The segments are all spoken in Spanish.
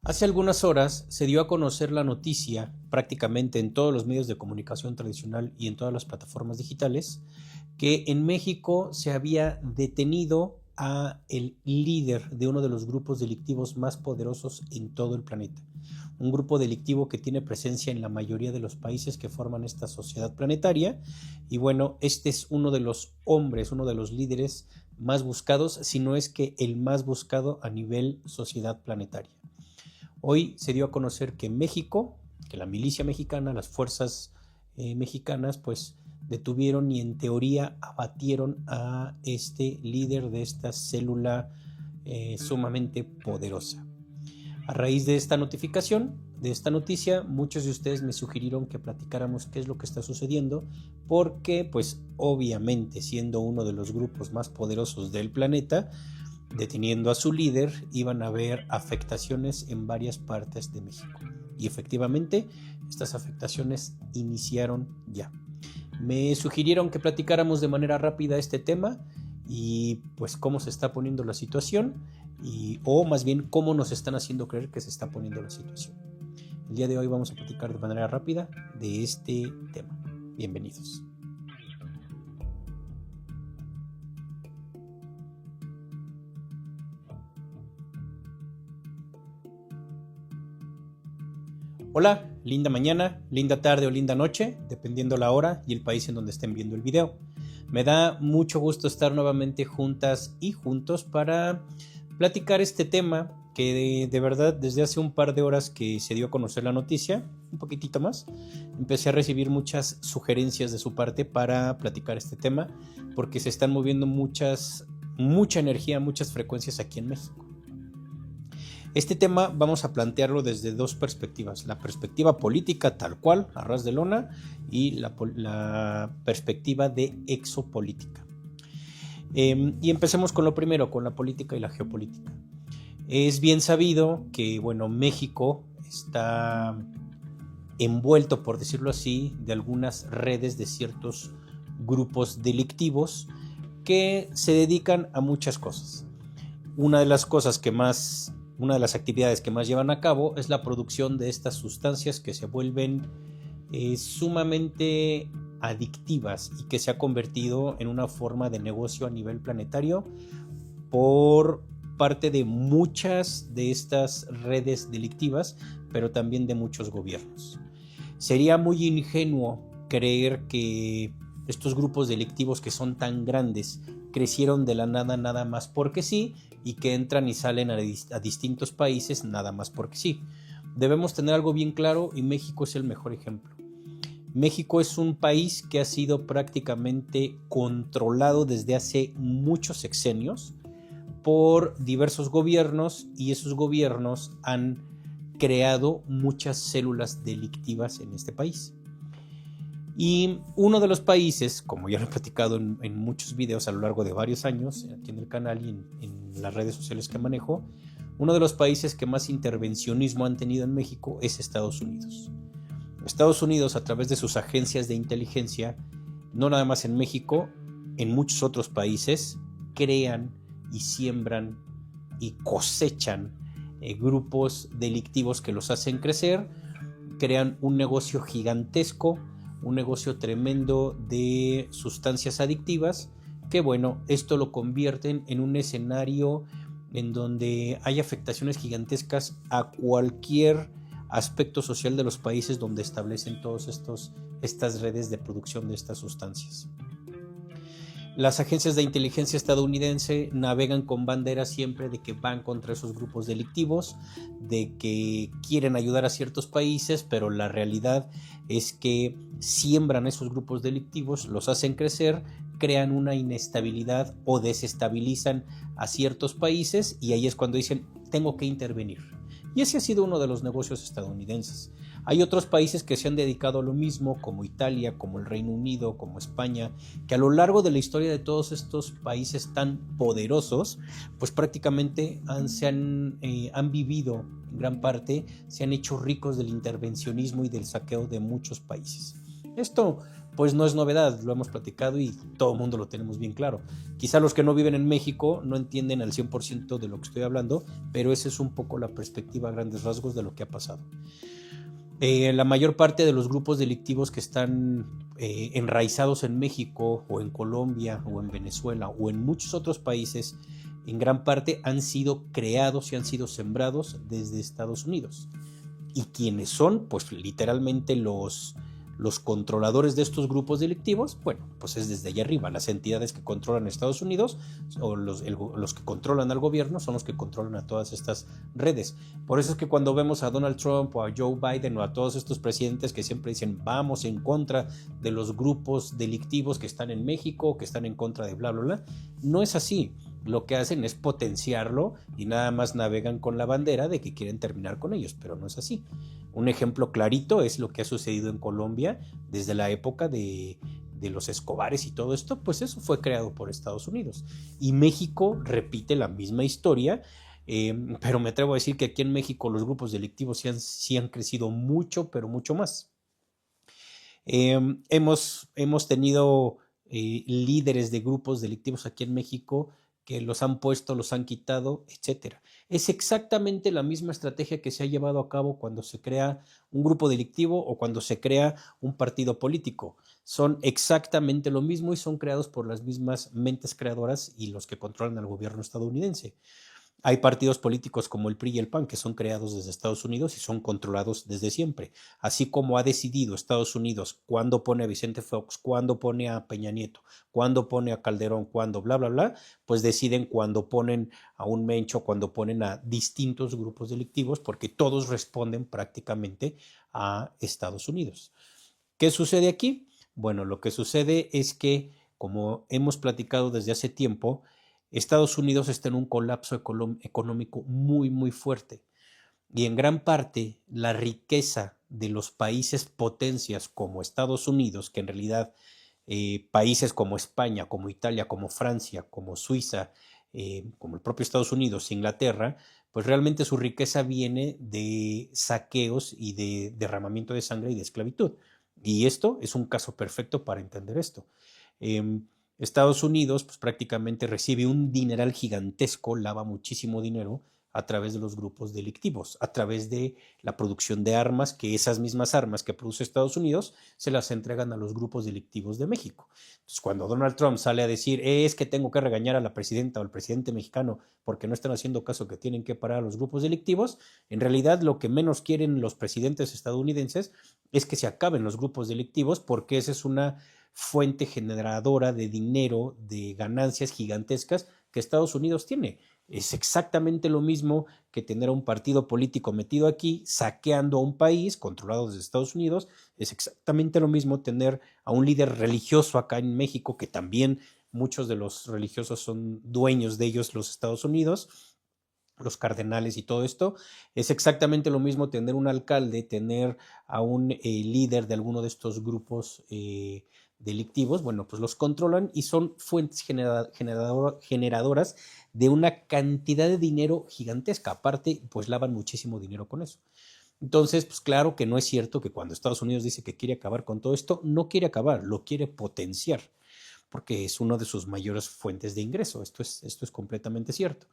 Hace algunas horas se dio a conocer la noticia, prácticamente en todos los medios de comunicación tradicional y en todas las plataformas digitales, que en México se había detenido a el líder de uno de los grupos delictivos más poderosos en todo el planeta. Un grupo delictivo que tiene presencia en la mayoría de los países que forman esta sociedad planetaria. Y bueno, este es uno de los hombres, uno de los líderes más buscados, si no es que el más buscado a nivel sociedad planetaria. Hoy se dio a conocer que México, que la milicia mexicana, las fuerzas mexicanas, pues detuvieron y en teoría abatieron a este líder de esta célula sumamente poderosa. A raíz de esta notificación, de esta noticia, muchos de ustedes me sugirieron que platicáramos qué es lo que está sucediendo, porque pues obviamente siendo uno de los grupos más poderosos del planeta, deteniendo a su líder, iban a haber afectaciones en varias partes de México. Y efectivamente, estas afectaciones iniciaron ya. Me sugirieron que platicáramos de manera rápida este tema y pues cómo se está poniendo la situación o más bien cómo nos están haciendo creer que se está poniendo la situación. El día de hoy vamos a platicar de manera rápida de este tema. Bienvenidos. Hola, linda mañana, linda tarde o linda noche, dependiendo la hora y el país en donde estén viendo el video. Me da mucho gusto estar nuevamente juntas y juntos para platicar este tema que de verdad desde hace un par de horas que se dio a conocer la noticia, un poquitito más, empecé a recibir muchas sugerencias de su parte para platicar este tema porque se están moviendo mucha energía, muchas frecuencias aquí en México. Este tema vamos a plantearlo desde dos perspectivas, la perspectiva política tal cual, a ras de lona, y la perspectiva de exopolítica. Y empecemos con lo primero, con la política y la geopolítica. Es bien sabido que, bueno, México está envuelto, por decirlo así, de algunas redes de ciertos grupos delictivos que se dedican a muchas cosas. Una de las actividades que más llevan a cabo es la producción de estas sustancias que se vuelven sumamente adictivas y que se ha convertido en una forma de negocio a nivel planetario por parte de muchas de estas redes delictivas, pero también de muchos gobiernos. Sería muy ingenuo creer que estos grupos delictivos que son tan grandes crecieron de la nada más porque sí, y que entran y salen a distintos países nada más porque sí. Debemos tener algo bien claro y México es el mejor ejemplo. México es un país que ha sido prácticamente controlado desde hace muchos sexenios por diversos gobiernos y esos gobiernos han creado muchas células delictivas en este país. Y uno de los países, como ya lo he platicado en muchos videos a lo largo de varios años, aquí en el canal y en las redes sociales que manejo, uno de los países que más intervencionismo han tenido en México es Estados Unidos. Estados Unidos, a través de sus agencias de inteligencia, no nada más en México, en muchos otros países, crean y siembran y cosechan grupos delictivos que los hacen crecer, crean un negocio gigantesco, un negocio tremendo de sustancias adictivas que bueno, esto lo convierten en un escenario en donde hay afectaciones gigantescas a cualquier aspecto social de los países donde establecen todas estas redes de producción de estas sustancias. Las agencias de inteligencia estadounidense navegan con banderas siempre de que van contra esos grupos delictivos, de que quieren ayudar a ciertos países, pero la realidad es que siembran esos grupos delictivos, los hacen crecer, crean una inestabilidad o desestabilizan a ciertos países y ahí es cuando dicen, tengo que intervenir. Y ese ha sido uno de los negocios estadounidenses. Hay otros países que se han dedicado a lo mismo, como Italia, como el Reino Unido, como España, que a lo largo de la historia de todos estos países tan poderosos, pues prácticamente han vivido en gran parte, se han hecho ricos del intervencionismo y del saqueo de muchos países. Esto pues no es novedad, lo hemos platicado y todo el mundo lo tenemos bien claro. Quizá los que no viven en México no entienden al 100% de lo que estoy hablando, pero esa es un poco la perspectiva a grandes rasgos de lo que ha pasado. La mayor parte de los grupos delictivos que están enraizados en México o en Colombia o en Venezuela o en muchos otros países, en gran parte han sido creados y han sido sembrados desde Estados Unidos. Y quienes son, pues literalmente los controladores de estos grupos delictivos, bueno, pues es desde allá arriba. Las entidades que controlan Estados Unidos o los que controlan al gobierno son los que controlan a todas estas redes. Por eso es que cuando vemos a Donald Trump o a Joe Biden o a todos estos presidentes que siempre dicen vamos en contra de los grupos delictivos que están en México, que están en contra de bla, bla, bla, no es así. Lo que hacen es potenciarlo y nada más navegan con la bandera de que quieren terminar con ellos, pero no es así. Un ejemplo clarito es lo que ha sucedido en Colombia desde la época de los Escobares y todo esto, pues eso fue creado por Estados Unidos. Y México repite la misma historia, pero me atrevo a decir que aquí en México los grupos delictivos sí han crecido mucho, pero mucho más. Hemos tenido líderes de grupos delictivos aquí en México que los han puesto, los han quitado, etcétera. Es exactamente la misma estrategia que se ha llevado a cabo cuando se crea un grupo delictivo o cuando se crea un partido político. Son exactamente lo mismo y son creados por las mismas mentes creadoras y los que controlan al gobierno estadounidense. Hay partidos políticos como el PRI y el PAN que son creados desde Estados Unidos y son controlados desde siempre. Así como ha decidido Estados Unidos cuándo pone a Vicente Fox, cuándo pone a Peña Nieto, cuándo pone a Calderón, cuándo bla, bla, bla, pues deciden cuándo ponen a un Mencho, cuándo ponen a distintos grupos delictivos, porque todos responden prácticamente a Estados Unidos. ¿Qué sucede aquí? Bueno, lo que sucede es que, como hemos platicado desde hace tiempo, Estados Unidos está en un colapso económico muy, muy fuerte. Y en gran parte la riqueza de los países potencias como Estados Unidos, que en realidad países como España, como Italia, como Francia, como Suiza, como el propio Estados Unidos, Inglaterra, pues realmente su riqueza viene de saqueos y de derramamiento de sangre y de esclavitud. Y esto es un caso perfecto para entender esto. Estados Unidos pues prácticamente recibe un dineral gigantesco, lava muchísimo dinero a través de los grupos delictivos, a través de la producción de armas, que esas mismas armas que produce Estados Unidos se las entregan a los grupos delictivos de México. Entonces, cuando Donald Trump sale a decir es que tengo que regañar a la presidenta o al presidente mexicano porque no están haciendo caso que tienen que parar a los grupos delictivos, en realidad lo que menos quieren los presidentes estadounidenses es que se acaben los grupos delictivos, porque esa es una fuente generadora de dinero, de ganancias gigantescas que Estados Unidos tiene. Es exactamente lo mismo que tener a un partido político metido aquí, saqueando a un país controlado desde Estados Unidos. Es exactamente lo mismo tener a un líder religioso acá en México, que también muchos de los religiosos son dueños de ellos, los Estados Unidos, los cardenales y todo esto. Es exactamente lo mismo tener un alcalde, tener a un líder de alguno de estos grupos delictivos. Bueno, pues los controlan y son fuentes generadoras de una cantidad de dinero gigantesca. Aparte, pues lavan muchísimo dinero con eso. Entonces, pues claro que no es cierto que cuando Estados Unidos dice que quiere acabar con todo esto, no quiere acabar, lo quiere potenciar, porque es una de sus mayores fuentes de ingreso. Esto es completamente cierto.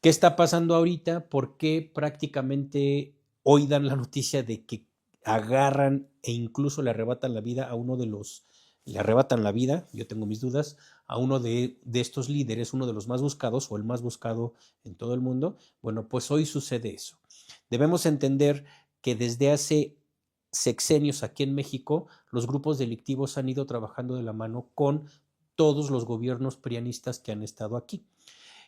¿Qué está pasando ahorita? ¿Por qué prácticamente hoy dan la noticia de que agarran e incluso le arrebatan la vida a uno de los, le arrebatan la vida, yo tengo mis dudas, a uno de estos líderes, uno de los más buscados o el más buscado en todo el mundo? Bueno, pues hoy sucede eso. Debemos entender que desde hace sexenios aquí en México, los grupos delictivos han ido trabajando de la mano con todos los gobiernos prianistas que han estado aquí.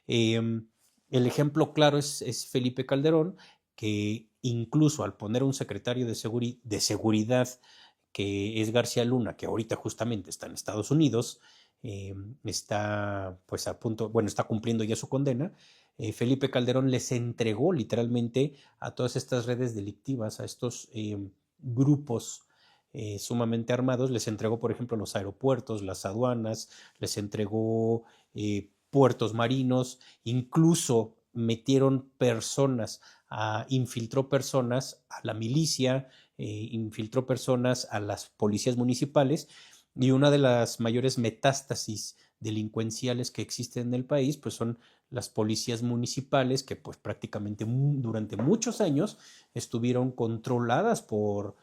El ejemplo claro es Felipe Calderón, que incluso al poner un secretario de seguridad, que es García Luna, que ahorita justamente está en Estados Unidos, está pues a punto, bueno, está cumpliendo ya su condena. Felipe Calderón les entregó literalmente a todas estas redes delictivas, a estos grupos sumamente armados, les entregó, por ejemplo, los aeropuertos, las aduanas, les entregó puertos marinos, incluso metieron personas, infiltró personas a la milicia, infiltró personas a las policías municipales, y una de las mayores metástasis delincuenciales que existen en el país pues son las policías municipales, que pues prácticamente durante muchos años estuvieron controladas por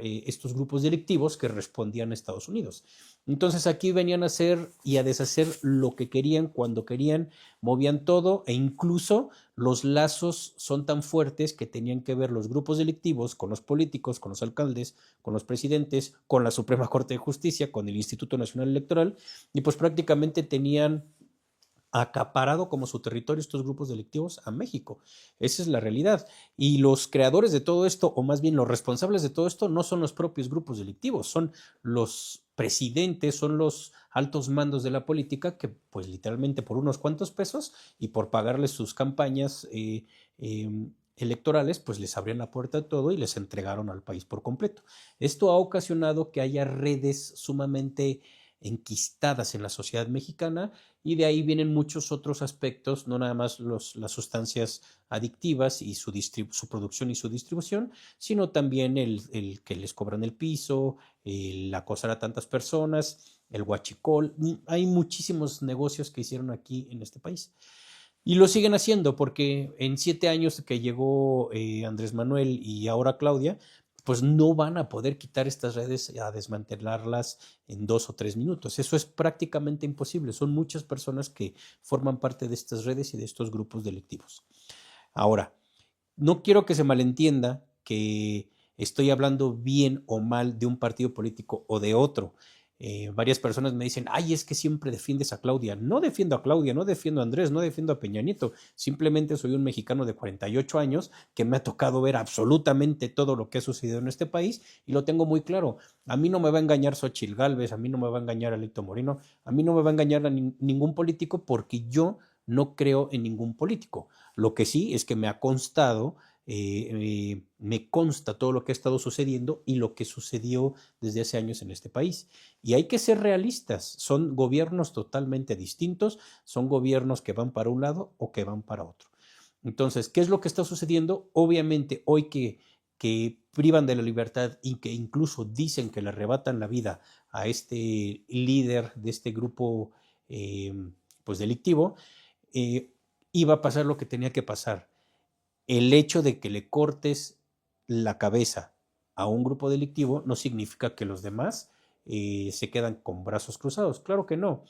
estos grupos delictivos que respondían a Estados Unidos. Entonces aquí venían a hacer y a deshacer lo que querían, cuando querían, movían todo, e incluso los lazos son tan fuertes que tenían que ver los grupos delictivos con los políticos, con los alcaldes, con los presidentes, con la Suprema Corte de Justicia, con el Instituto Nacional Electoral, y pues prácticamente tenían acaparado como su territorio estos grupos delictivos a México. Esa es la realidad. Y los creadores de todo esto, o más bien los responsables de todo esto, no son los propios grupos delictivos, son los presidentes, son los altos mandos de la política que pues literalmente por unos cuantos pesos y por pagarles sus campañas electorales, pues les abrían la puerta a todo y les entregaron al país por completo. Esto ha ocasionado que haya redes sumamente enquistadas en la sociedad mexicana, y de ahí vienen muchos otros aspectos, no nada más las sustancias adictivas y su producción y su distribución, sino también el que les cobran el piso, el acosar a tantas personas, el huachicol. Hay muchísimos negocios que hicieron aquí en este país. Y lo siguen haciendo porque en 7 años que llegó Andrés Manuel y ahora Claudia, pues no van a poder quitar estas redes, a desmantelarlas en 2 o 3 minutos. Eso es prácticamente imposible. Son muchas personas que forman parte de estas redes y de estos grupos delictivos. Ahora, no quiero que se malentienda que estoy hablando bien o mal de un partido político o de otro. Varias personas me dicen, ay, es que siempre defiendes a Claudia. No defiendo a Claudia, no defiendo a Andrés, no defiendo a Peña Nieto. Simplemente soy un mexicano de 48 años que me ha tocado ver absolutamente todo lo que ha sucedido en este país, y lo tengo muy claro. A mí no me va a engañar Xóchitl Gálvez, a mí no me va a engañar Alito Moreno, a mí no me va a engañar a ningún político, porque yo no creo en ningún político. Lo que sí es que me ha constado, me consta todo lo que ha estado sucediendo y lo que sucedió desde hace años en este país. Y hay que ser realistas, son gobiernos totalmente distintos, son gobiernos que van para un lado o que van para otro. Entonces, ¿qué es lo que está sucediendo? Obviamente, hoy que privan de la libertad y que incluso dicen que le arrebatan la vida a este líder de este grupo pues delictivo, iba a pasar lo que tenía que pasar. El hecho de que le cortes la cabeza a un grupo delictivo no significa que los demás se quedan con brazos cruzados. Claro que no.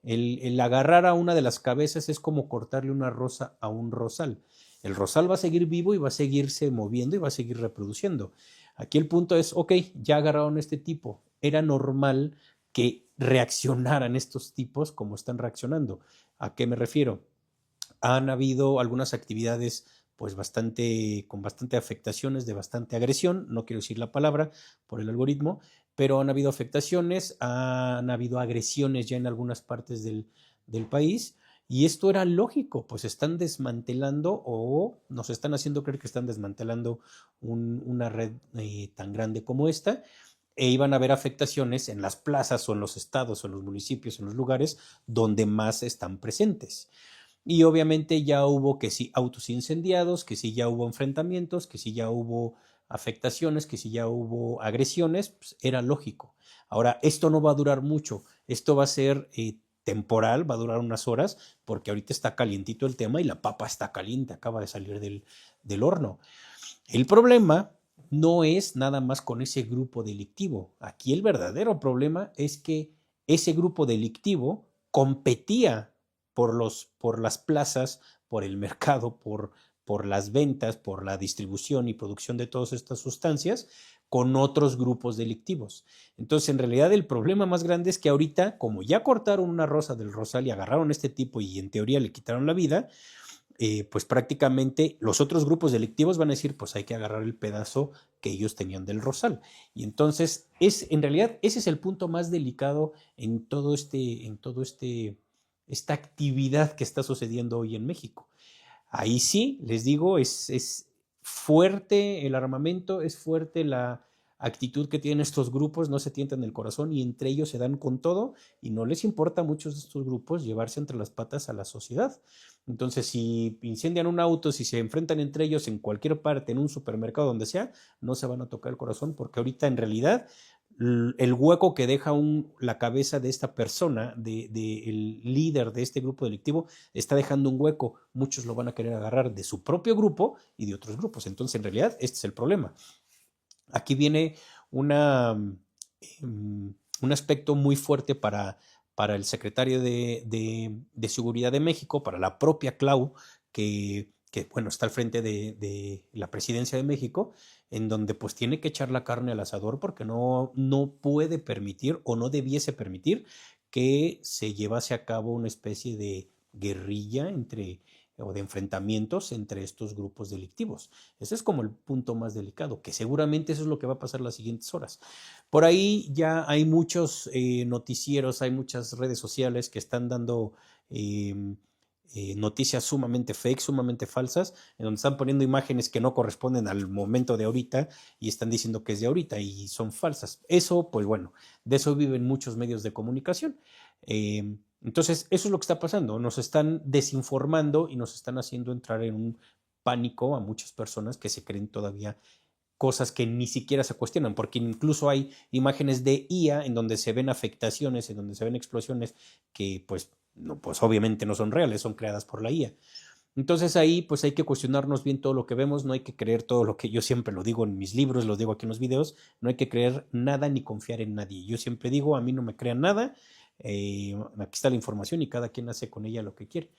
El agarrar a una de las cabezas es como cortarle una rosa a un rosal. El rosal va a seguir vivo y va a seguirse moviendo y va a seguir reproduciendo. Aquí el punto es, ok, ya agarraron a este tipo. Era normal que reaccionaran estos tipos como están reaccionando. ¿A qué me refiero? Han habido algunas actividades pues con bastante afectaciones, de bastante agresión, no quiero decir la palabra por el algoritmo, pero han habido afectaciones, han habido agresiones ya en algunas partes del país, y esto era lógico, pues están desmantelando o nos están haciendo creer que están desmantelando una red tan grande como esta, e iban a haber afectaciones en las plazas o en los estados o en los municipios, en los lugares donde más están presentes. Y obviamente ya hubo que sí autos incendiados, que sí ya hubo enfrentamientos, que sí ya hubo afectaciones, que sí ya hubo agresiones, pues era lógico. Ahora, esto no va a durar mucho, esto va a ser temporal, va a durar unas horas, porque ahorita está calientito el tema y la papa está caliente, acaba de salir del horno. El problema no es nada más con ese grupo delictivo. Aquí el verdadero problema es que ese grupo delictivo competía por las plazas, por el mercado, por las ventas, por la distribución y producción de todas estas sustancias con otros grupos delictivos. Entonces, en realidad, el problema más grande es que ahorita, como ya cortaron una rosa del rosal y agarraron a este tipo y en teoría le quitaron la vida, pues prácticamente los otros grupos delictivos van a decir, pues hay que agarrar el pedazo que ellos tenían del rosal. Y entonces, en realidad, ese es el punto más delicado en esta actividad que está sucediendo hoy en México. Ahí sí, les digo, es fuerte el armamento, es fuerte actitud que tienen estos grupos, no se tientan el corazón y entre ellos se dan con todo y no les importa a muchos de estos grupos llevarse entre las patas a la sociedad. Entonces, si incendian un auto, si se enfrentan entre ellos en cualquier parte, en un supermercado, donde sea, no se van a tocar el corazón porque ahorita en realidad el hueco que deja la cabeza de esta persona, el líder de este grupo delictivo, está dejando un hueco. Muchos lo van a querer agarrar de su propio grupo y de otros grupos. Entonces, en realidad, este es el problema. Aquí viene un aspecto muy fuerte para el secretario de Seguridad de México, para la propia Clau, que bueno, está al frente de la presidencia de México, en donde pues tiene que echar la carne al asador porque no puede permitir o no debiese permitir que se llevase a cabo una especie de guerrilla o de enfrentamientos entre estos grupos delictivos. Ese es como el punto más delicado, que seguramente eso es lo que va a pasar las siguientes horas. Por ahí ya hay muchos noticieros, hay muchas redes sociales que están dando noticias sumamente fake, sumamente falsas, en donde están poniendo imágenes que no corresponden al momento de ahorita y están diciendo que es de ahorita y son falsas. Eso, pues bueno, de eso viven muchos medios de comunicación. Entonces, eso es lo que está pasando. Nos están desinformando y nos están haciendo entrar en un pánico a muchas personas que se creen todavía cosas que ni siquiera se cuestionan, porque incluso hay imágenes de IA en donde se ven afectaciones, en donde se ven explosiones que pues obviamente no son reales, son creadas por la IA. Entonces ahí pues hay que cuestionarnos bien todo lo que vemos, no hay que creer todo lo que yo siempre lo digo en mis libros, lo digo aquí en los videos, no hay que creer nada ni confiar en nadie. Yo siempre digo, a mí no me crean nada, aquí está la información y cada quien hace con ella lo que quiere.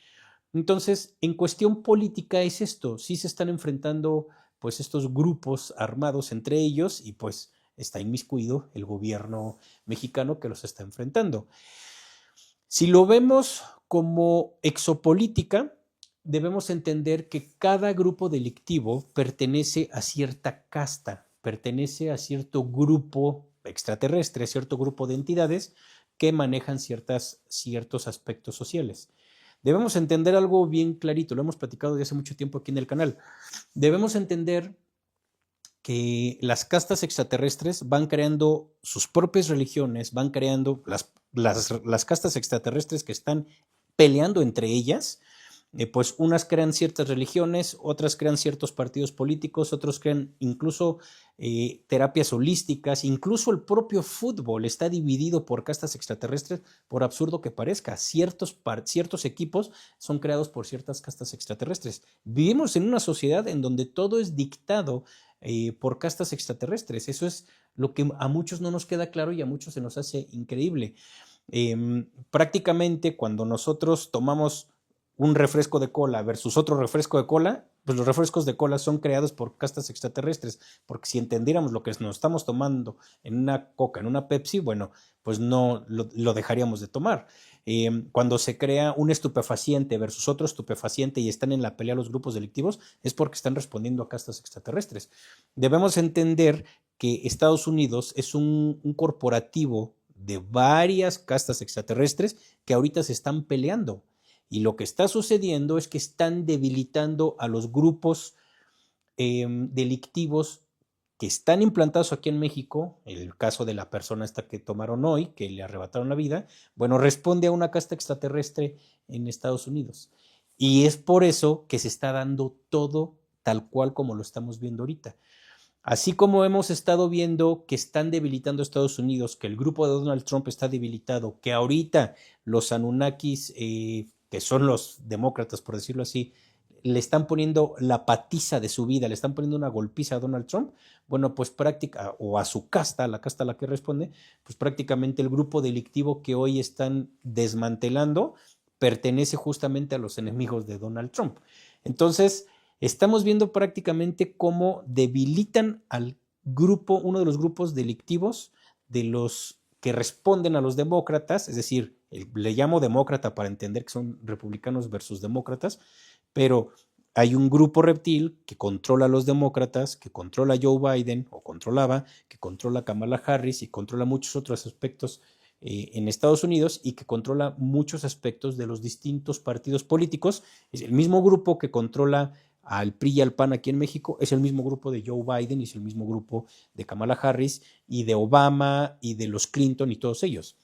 Entonces, en cuestión política es esto, sí se están enfrentando pues estos grupos armados entre ellos y pues está inmiscuido el gobierno mexicano que los está enfrentando. Si lo vemos como exopolítica, debemos entender que cada grupo delictivo pertenece a cierta casta, pertenece a cierto grupo extraterrestre, a cierto grupo de entidades que manejan ciertos aspectos sociales. Debemos entender algo bien clarito, lo hemos platicado desde hace mucho tiempo aquí en el canal. Debemos entender que las castas extraterrestres van creando sus propias religiones, van creando las castas extraterrestres que están peleando entre ellas, pues unas crean ciertas religiones, otras crean ciertos partidos políticos, otros crean incluso terapias holísticas, incluso el propio fútbol está dividido por castas extraterrestres, por absurdo que parezca. Ciertos equipos son creados por ciertas castas extraterrestres. Vivimos en una sociedad en donde todo es dictado por castas extraterrestres. Eso es lo que a muchos no nos queda claro y a muchos se nos hace increíble. Prácticamente cuando nosotros tomamos un refresco de cola versus otro refresco de cola, pues los refrescos de cola son creados por castas extraterrestres, porque si entendiéramos lo que nos estamos tomando en una Coca, en una Pepsi, bueno, pues no lo dejaríamos de tomar. Cuando se crea un estupefaciente versus otro estupefaciente y están en la pelea los grupos delictivos, es porque están respondiendo a castas extraterrestres. Debemos entender que Estados Unidos es un corporativo de varias castas extraterrestres que ahorita se están peleando. Y lo que está sucediendo es que están debilitando a los grupos delictivos que están implantados aquí en México. El caso de la persona esta que tomaron hoy, que le arrebataron la vida, bueno, responde a una casta extraterrestre en Estados Unidos. Y es por eso que se está dando todo tal cual como lo estamos viendo ahorita. Así como hemos estado viendo que están debilitando a Estados Unidos, que el grupo de Donald Trump está debilitado, que ahorita los Anunnakis, que son los demócratas, por decirlo así, le están poniendo la patiza de su vida, le están poniendo una golpiza a Donald Trump, bueno, pues o a su casta, la casta a la que responde, pues prácticamente el grupo delictivo que hoy están desmantelando pertenece justamente a los enemigos de Donald Trump. Entonces, estamos viendo prácticamente cómo debilitan al grupo, uno de los grupos delictivos de los que responden a los demócratas, es decir, le llamo demócrata para entender que son republicanos versus demócratas, pero hay un grupo reptil que controla a los demócratas, que controla a Joe Biden, o controlaba, que controla a Kamala Harris y controla muchos otros aspectos en Estados Unidos y que controla muchos aspectos de los distintos partidos políticos. Es el mismo grupo que controla al PRI y al PAN aquí en México es el mismo grupo de Joe Biden y es el mismo grupo de Kamala Harris y de Obama y de los Clinton y todos ellos.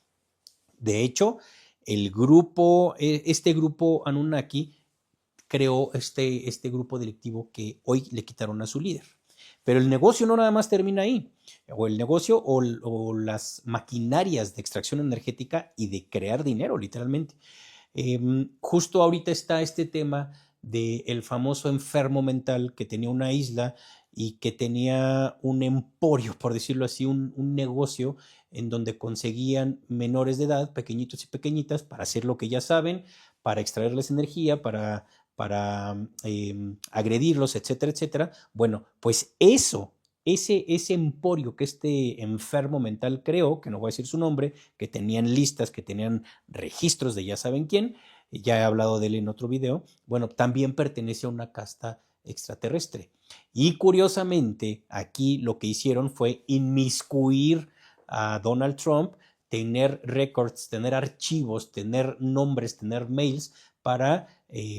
De hecho, este grupo Anunnaki creó este grupo delictivo que hoy le quitaron a su líder. Pero el negocio no nada más termina ahí, o el negocio o las maquinarias de extracción energética y de crear dinero, literalmente. Justo ahorita está este tema del famoso enfermo mental que tenía una isla y que tenía un emporio, por decirlo así, un negocio en donde conseguían menores de edad, pequeñitos y pequeñitas, para hacer lo que ya saben, para extraerles energía, para agredirlos, etcétera, etcétera. Bueno, pues ese emporio que este enfermo mental creó, que no voy a decir su nombre, que tenían listas, que tenían registros de ya saben quién, ya he hablado de él en otro video, bueno, también pertenece a una casta extraterrestre. Y curiosamente, aquí lo que hicieron fue inmiscuir a Donald Trump, tener records, tener archivos, tener nombres, tener mails para,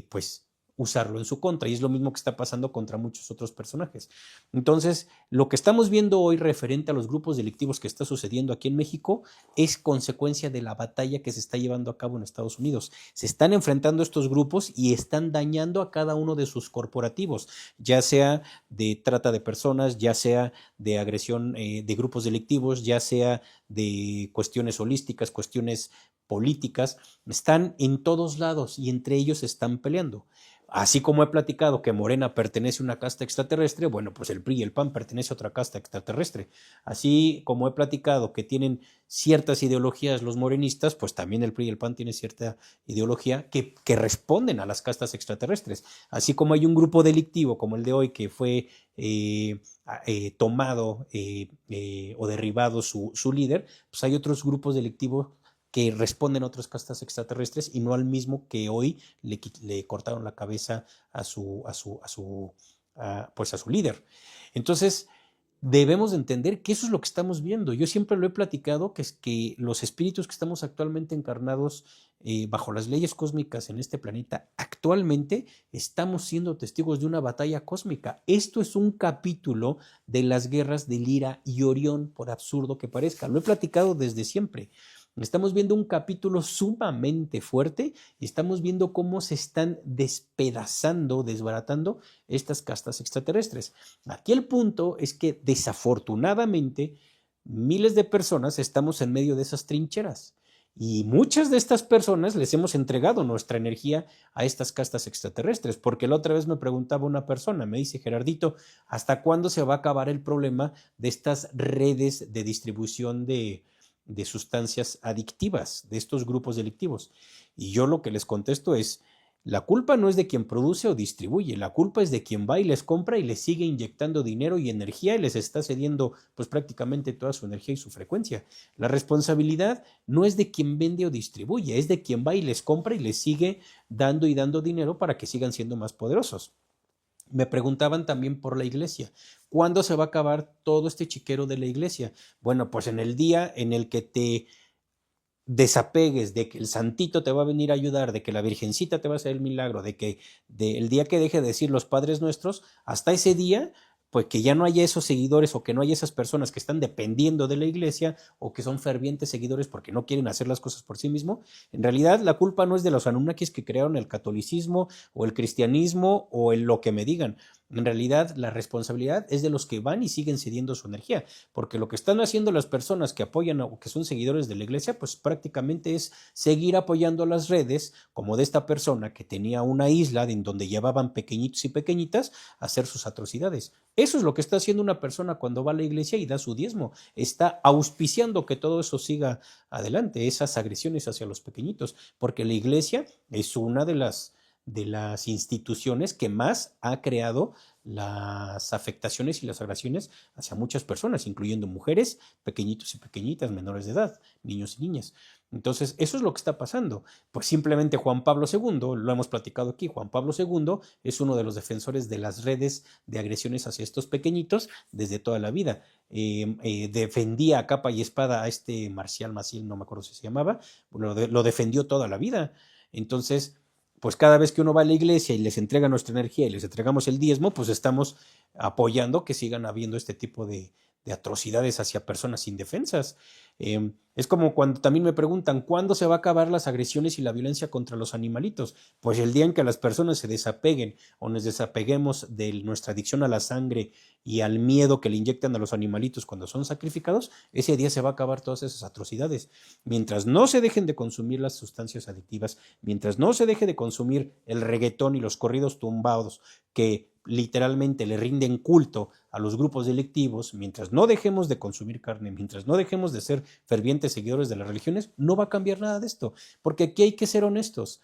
pues, usarlo en su contra, y es lo mismo que está pasando contra muchos otros personajes. Entonces, lo que estamos viendo hoy referente a los grupos delictivos que está sucediendo aquí en México es consecuencia de la batalla que se está llevando a cabo en Estados Unidos. Se están enfrentando estos grupos y están dañando a cada uno de sus corporativos, ya sea de trata de personas, ya sea de agresión de grupos delictivos, ya sea de cuestiones holísticas, cuestiones políticas, están en todos lados y entre ellos están peleando. Así como he platicado que Morena pertenece a una casta extraterrestre, bueno, pues el PRI y el PAN pertenece a otra casta extraterrestre. Así como he platicado que tienen ciertas ideologías los morenistas, pues también el PRI y el PAN tienen cierta ideología que responden a las castas extraterrestres. Así como hay un grupo delictivo como el de hoy que fue tomado o derribado su líder, pues hay otros grupos delictivos que responden a otras castas extraterrestres y no al mismo que hoy le cortaron la cabeza pues a su líder. Entonces, debemos de entender que eso es lo que estamos viendo. Yo siempre lo he platicado, que es que los espíritus que estamos actualmente encarnados bajo las leyes cósmicas en este planeta, actualmente estamos siendo testigos de una batalla cósmica. Esto es un capítulo de las guerras de Lira y Orión, por absurdo que parezca. Lo he platicado desde siempre. Estamos viendo un capítulo sumamente fuerte y estamos viendo cómo se están despedazando, desbaratando estas castas extraterrestres. Aquí el punto es que desafortunadamente miles de personas estamos en medio de esas trincheras y muchas de estas personas les hemos entregado nuestra energía a estas castas extraterrestres, porque la otra vez me preguntaba una persona, me dice: Gerardito, ¿hasta cuándo se va a acabar el problema de estas redes de distribución de sustancias adictivas, de estos grupos delictivos? Y yo lo que les contesto es: la culpa no es de quien produce o distribuye, la culpa es de quien va y les compra y les sigue inyectando dinero y energía y les está cediendo pues prácticamente toda su energía y su frecuencia. La responsabilidad no es de quien vende o distribuye, es de quien va y les compra y les sigue dando y dando dinero para que sigan siendo más poderosos. Me preguntaban también por la iglesia. ¿Cuándo se va a acabar todo este chiquero de la iglesia? Bueno, pues en el día en el que te desapegues de que el santito te va a venir a ayudar, de que la virgencita te va a hacer el milagro, de que el día que deje de decir los Padres Nuestros, hasta ese día, pues que ya no haya esos seguidores o que no haya esas personas que están dependiendo de la iglesia o que son fervientes seguidores porque no quieren hacer las cosas por sí mismo. En realidad la culpa no es de los Anunnakis que crearon el catolicismo o el cristianismo o lo que me digan. En realidad la responsabilidad es de los que van y siguen cediendo su energía, porque lo que están haciendo las personas que apoyan o que son seguidores de la iglesia, pues prácticamente es seguir apoyando las redes, como de esta persona que tenía una isla en donde llevaban pequeñitos y pequeñitas a hacer sus atrocidades. Eso es lo que está haciendo una persona cuando va a la iglesia y da su diezmo. Está auspiciando que todo eso siga adelante, esas agresiones hacia los pequeñitos, porque la iglesia es una de las instituciones que más ha creado las afectaciones y las agresiones hacia muchas personas, incluyendo mujeres, pequeñitos y pequeñitas, menores de edad, niños y niñas. Entonces, eso es lo que está pasando. Pues simplemente Juan Pablo II, lo hemos platicado aquí, Juan Pablo II es uno de los defensores de las redes de agresiones hacia estos pequeñitos desde toda la vida. Defendía a capa y espada a este Marcial Maciel, no me acuerdo si se llamaba, lo defendió toda la vida. Entonces, pues cada vez que uno va a la iglesia y les entrega nuestra energía y les entregamos el diezmo, pues estamos apoyando que sigan habiendo este tipo de atrocidades hacia personas indefensas. Es como cuando también me preguntan, ¿cuándo se va a acabar las agresiones y la violencia contra los animalitos? Pues el día en que las personas se desapeguen o nos desapeguemos de nuestra adicción a la sangre y al miedo que le inyectan a los animalitos cuando son sacrificados, ese día se va a acabar todas esas atrocidades. Mientras no se dejen de consumir las sustancias adictivas, mientras no se deje de consumir el reggaetón y los corridos tumbados que literalmente le rinden culto a los grupos delictivos, mientras no dejemos de consumir carne, mientras no dejemos de ser fervientes seguidores de las religiones, no va a cambiar nada de esto, porque aquí hay que ser honestos.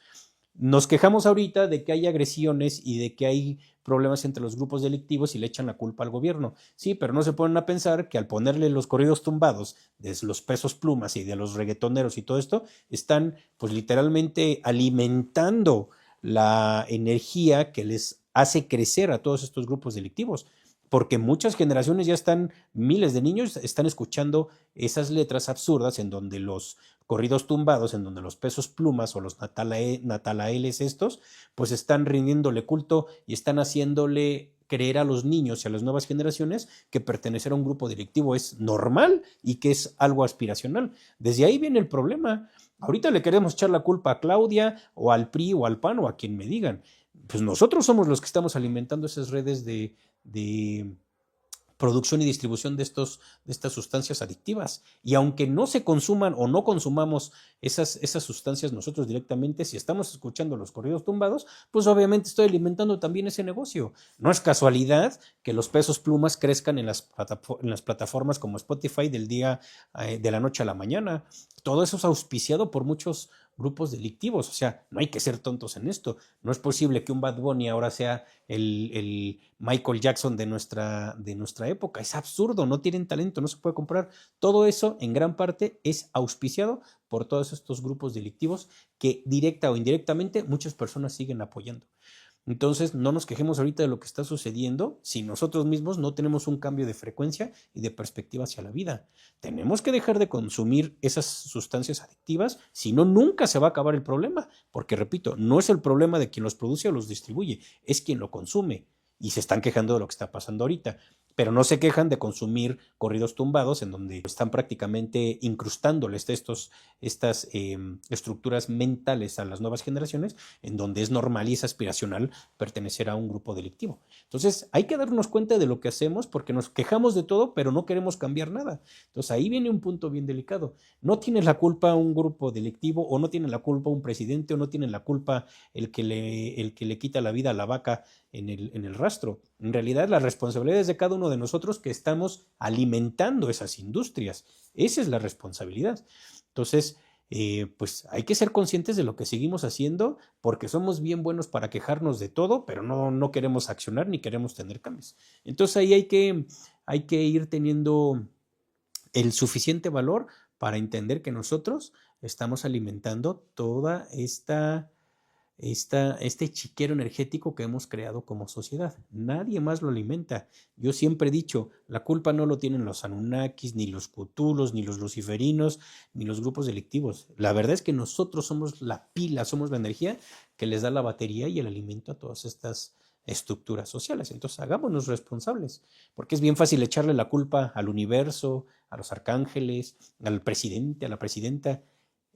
Nos quejamos ahorita de que hay agresiones y de que hay problemas entre los grupos delictivos y le echan la culpa al gobierno. Sí, pero no se ponen a pensar que al ponerle los corridos tumbados de los Pesos Plumas y de los reggaetoneros y todo esto, están pues literalmente alimentando la energía que les hace crecer a todos estos grupos delictivos. Porque muchas generaciones ya están, miles de niños están escuchando esas letras absurdas en donde los corridos tumbados, en donde los Pesos Plumas o los Natalaeles estos, pues están rindiéndole culto y están haciéndole creer a los niños y a las nuevas generaciones que pertenecer a un grupo delictivo es normal y que es algo aspiracional. Desde ahí viene el problema. Ahorita le queremos echar la culpa a Claudia o al PRI o al PAN o a quien me digan. Pues nosotros somos los que estamos alimentando esas redes de producción y distribución de estas sustancias adictivas. Y aunque no se consuman o no consumamos esas sustancias nosotros directamente, si estamos escuchando los corridos tumbados, pues obviamente estoy alimentando también ese negocio. No es casualidad que los Pesos Plumas crezcan en las plataformas como Spotify del día de la noche a la mañana. Todo eso es auspiciado por muchos grupos delictivos. O sea, no hay que ser tontos en esto. No es posible que un Bad Bunny ahora sea el Michael Jackson de nuestra época. Es absurdo, no tienen talento, no se puede comprar. Todo eso en gran parte es auspiciado por todos estos grupos delictivos que directa o indirectamente muchas personas siguen apoyando. Entonces, no nos quejemos ahorita de lo que está sucediendo si nosotros mismos no tenemos un cambio de frecuencia y de perspectiva hacia la vida. Tenemos que dejar de consumir esas sustancias adictivas, si no, nunca se va a acabar el problema. Porque, repito, no es el problema de quien los produce o los distribuye, es quien lo consume. Y se están quejando de lo que está pasando ahorita. Pero no se quejan de consumir corridos tumbados en donde están prácticamente incrustándoles estas estructuras mentales a las nuevas generaciones, en donde es normal y es aspiracional pertenecer a un grupo delictivo. Entonces hay que darnos cuenta de lo que hacemos porque nos quejamos de todo, pero no queremos cambiar nada. Entonces ahí viene un punto bien delicado. No tiene la culpa un grupo delictivo o no tiene la culpa un presidente o no tiene la culpa el que le quita la vida a la vaca en el rastro. En realidad la responsabilidad es de cada uno de nosotros que estamos alimentando esas industrias. Esa es la responsabilidad. Entonces, pues hay que ser conscientes de lo que seguimos haciendo porque somos bien buenos para quejarnos de todo, pero no queremos accionar ni queremos tener cambios. Entonces ahí hay que ir teniendo el suficiente valor para entender que nosotros estamos alimentando toda este chiquero energético que hemos creado como sociedad. Nadie más lo alimenta. Yo siempre he dicho, la culpa no lo tienen los Anunnakis, ni los Cthulhus, ni los luciferinos, ni los grupos delictivos. La verdad es que nosotros somos la pila, somos la energía que les da la batería y el alimento a todas estas estructuras sociales. Entonces hagámonos responsables, porque es bien fácil echarle la culpa al universo, a los arcángeles, al presidente, a la presidenta.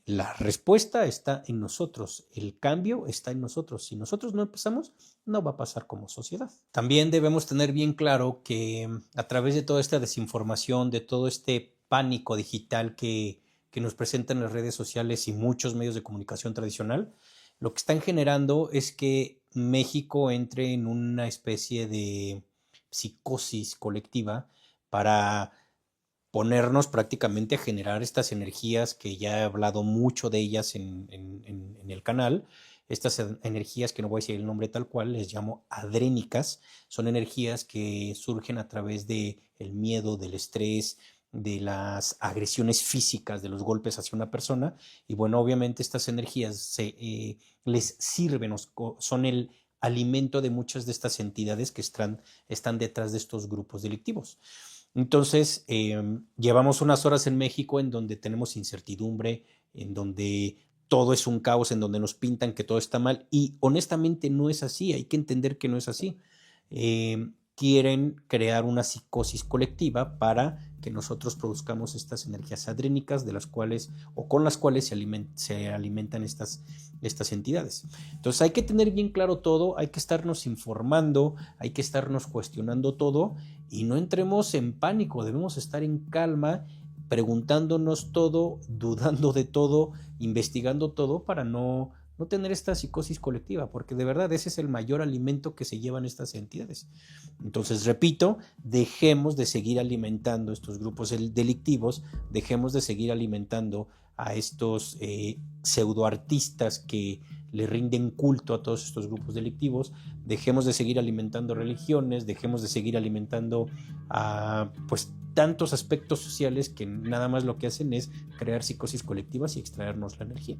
La respuesta está en nosotros, el cambio está en nosotros. Si nosotros no empezamos, no va a pasar como sociedad. También debemos tener bien claro que a través de toda esta desinformación, de todo este pánico digital que nos presentan las redes sociales y muchos medios de comunicación tradicional, lo que están generando es que México entre en una especie de psicosis colectiva para ponernos prácticamente a generar estas energías que ya he hablado mucho de ellas en el canal, estas energías que no voy a decir el nombre tal cual, les llamo adrénicas, son energías que surgen a través del miedo, del estrés, de las agresiones físicas, de los golpes hacia una persona, y bueno, obviamente estas energías les sirven, son el alimento de muchas de estas entidades que están detrás de estos grupos delictivos. Entonces, llevamos unas horas en México en donde tenemos incertidumbre, en donde todo es un caos, en donde nos pintan que todo está mal, y honestamente no es así, hay que entender que no es así. Quieren crear una psicosis colectiva para que nosotros produzcamos estas energías adrénicas de las cuales o con las cuales se alimentan estas entidades. Entonces hay que tener bien claro todo, hay que estarnos informando, hay que estarnos cuestionando todo y no entremos en pánico, debemos estar en calma, preguntándonos todo, dudando de todo, investigando todo para no tener esta psicosis colectiva, porque de verdad ese es el mayor alimento que se llevan estas entidades. Entonces, repito, dejemos de seguir alimentando estos grupos delictivos, dejemos de seguir alimentando a estos pseudoartistas que le rinden culto a todos estos grupos delictivos, dejemos de seguir alimentando religiones, dejemos de seguir alimentando a pues tantos aspectos sociales que nada más lo que hacen es crear psicosis colectivas y extraernos la energía.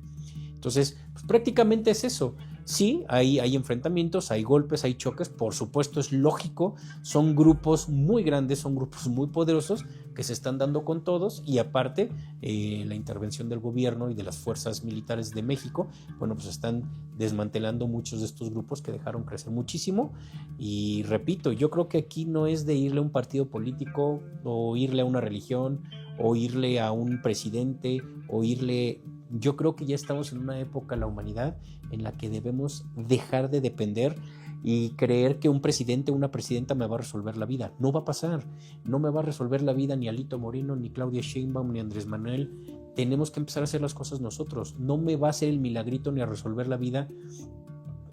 Entonces, pues prácticamente es eso. Sí, hay enfrentamientos, hay golpes, hay choques, por supuesto es lógico, son grupos muy grandes, son grupos muy poderosos que se están dando con todos y aparte la intervención del gobierno y de las fuerzas militares de México, bueno, pues están desmantelando muchos de estos grupos que dejaron crecer muchísimo y repito, yo creo que aquí no es de irle a un partido político o irle a una religión o irle a un presidente o irle... Yo creo que ya estamos en una época, la humanidad, en la que debemos dejar de depender y creer que un presidente o una presidenta me va a resolver la vida. No va a pasar. No me va a resolver la vida ni Alito Moreno, ni Claudia Sheinbaum, ni Andrés Manuel. Tenemos que empezar a hacer las cosas nosotros. No me va a hacer el milagrito ni a resolver la vida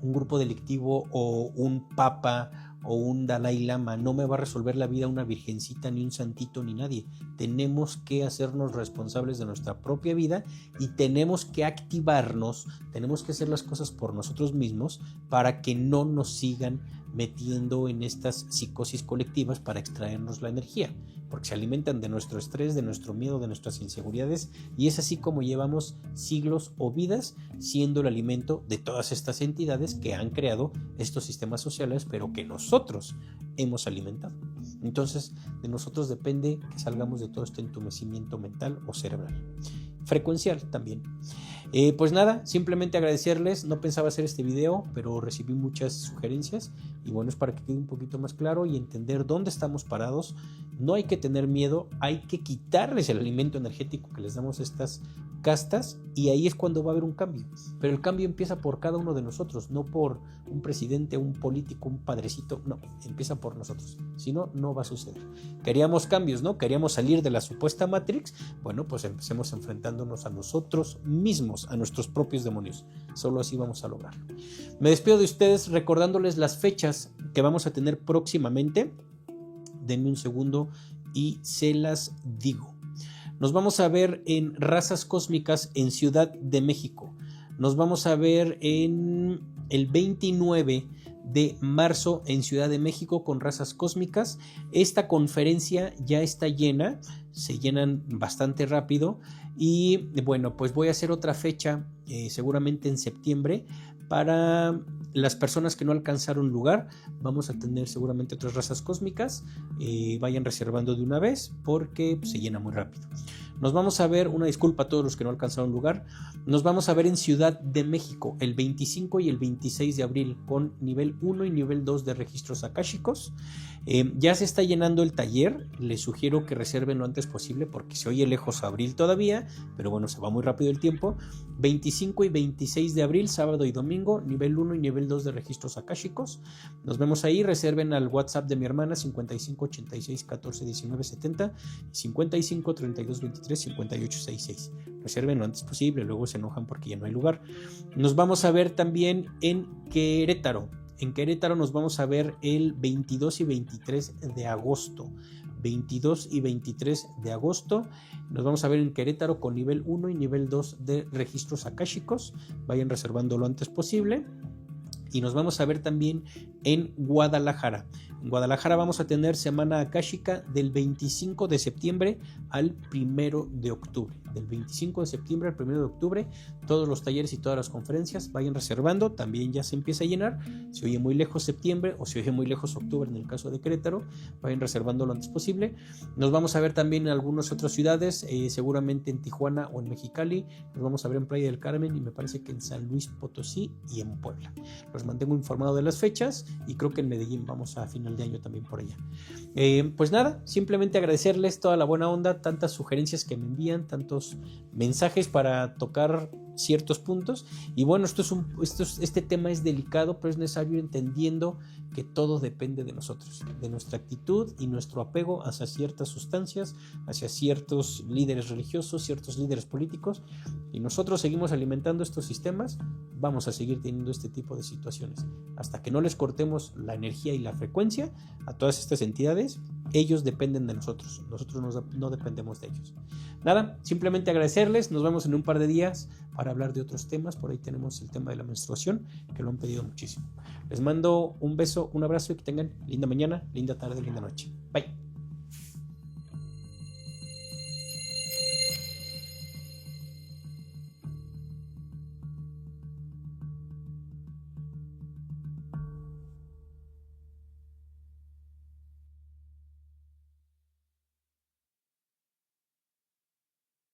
un grupo delictivo o un papa o un Dalai Lama. No me va a resolver la vida una virgencita, ni un santito, ni nadie. Tenemos que hacernos responsables de nuestra propia vida y tenemos que activarnos, tenemos que hacer las cosas por nosotros mismos para que no nos sigan metiendo en estas psicosis colectivas para extraernos la energía, porque se alimentan de nuestro estrés, de nuestro miedo, de nuestras inseguridades, y es así como llevamos siglos o vidas siendo el alimento de todas estas entidades que han creado estos sistemas sociales, pero que nosotros hemos alimentado. Entonces, de nosotros depende que salgamos de todo este entumecimiento mental o cerebral. Frecuencial también. Pues nada, simplemente agradecerles. No pensaba hacer este video, pero recibí muchas sugerencias y bueno, es para que quede un poquito más claro y entender dónde estamos parados. No hay que tener miedo, hay que quitarles el alimento energético que les damos a estas castas y ahí es cuando va a haber un cambio. Pero el cambio empieza por cada uno de nosotros, no por un presidente, un político, un padrecito, no, empieza por nosotros. Si no, no va a suceder. Queríamos cambios, ¿no? Queríamos salir de la supuesta Matrix. Bueno, pues empecemos enfrentándonos a nosotros mismos, a nuestros propios demonios. Solo así vamos a lograr. Me despido de ustedes recordándoles las fechas que vamos a tener próximamente. Denme un segundo y se las digo. Nos vamos a ver en Razas Cósmicas en Ciudad de México. Nos vamos a ver en el 29 de marzo en Ciudad de México con Razas Cósmicas. Esta conferencia ya está llena, se llenan bastante rápido y bueno, pues voy a hacer otra fecha seguramente en septiembre para las personas que no alcanzaron lugar. Vamos a tener seguramente otras razas cósmicas, vayan reservando de una vez porque se llena muy rápido. Nos vamos a ver, una disculpa a todos los que no alcanzaron lugar, nos vamos a ver en Ciudad de México el 25 y el 26 de abril con nivel 1 y nivel 2 de registros akáshicos. Ya se está llenando el taller, les sugiero que reserven lo antes posible porque se oye lejos abril todavía, pero bueno, se va muy rápido el tiempo. 25 y 26 de abril, sábado y domingo, nivel 1 y nivel 2 de registros akáshicos. Nos vemos ahí, reserven al WhatsApp de mi hermana 55 86 14 19 70 y 55 32 23 58 66. Reserven lo antes posible, luego se enojan porque ya no hay lugar. Nos vamos a ver también en Querétaro. En Querétaro nos vamos a ver el 22 y 23 de agosto. 22 y 23 de agosto. Nos vamos a ver en Querétaro con nivel 1 y nivel 2 de registros akáshicos. Vayan reservando lo antes posible. Y nos vamos a ver también en Guadalajara. En Guadalajara vamos a tener Semana Akáshica del 25 de septiembre al 1 de octubre. Del 25 de septiembre al 1 de octubre, todos los talleres y todas las conferencias vayan reservando. También ya se empieza a llenar. Si oye muy lejos septiembre o si oye muy lejos octubre en el caso de Querétaro, vayan reservando lo antes posible. Nos vamos a ver también en algunas otras ciudades, seguramente en Tijuana o en Mexicali. Nos vamos a ver en Playa del Carmen y me parece que en San Luis Potosí y en Puebla. Los mantengo informados de las fechas y creo que en Medellín vamos a final de año también por allá. Pues nada, simplemente agradecerles toda la buena onda, tantas sugerencias que me envían, tantos mensajes para tocar ciertos puntos. Y bueno, este tema es delicado, pero es necesario entendiendo que todo depende de nosotros, de nuestra actitud y nuestro apego hacia ciertas sustancias, hacia ciertos líderes religiosos, ciertos líderes políticos. Y nosotros seguimos alimentando estos sistemas, vamos a seguir teniendo este tipo de situaciones. Hasta que no les cortemos la energía y la frecuencia a todas estas entidades, ellos dependen de nosotros no dependemos de ellos. Nada, simplemente agradecerles, nos vemos en un par de días para hablar de otros temas. Por ahí tenemos el tema de la menstruación, que lo han pedido muchísimo. Les mando un beso, un abrazo y que tengan linda mañana, linda tarde, linda noche. Bye.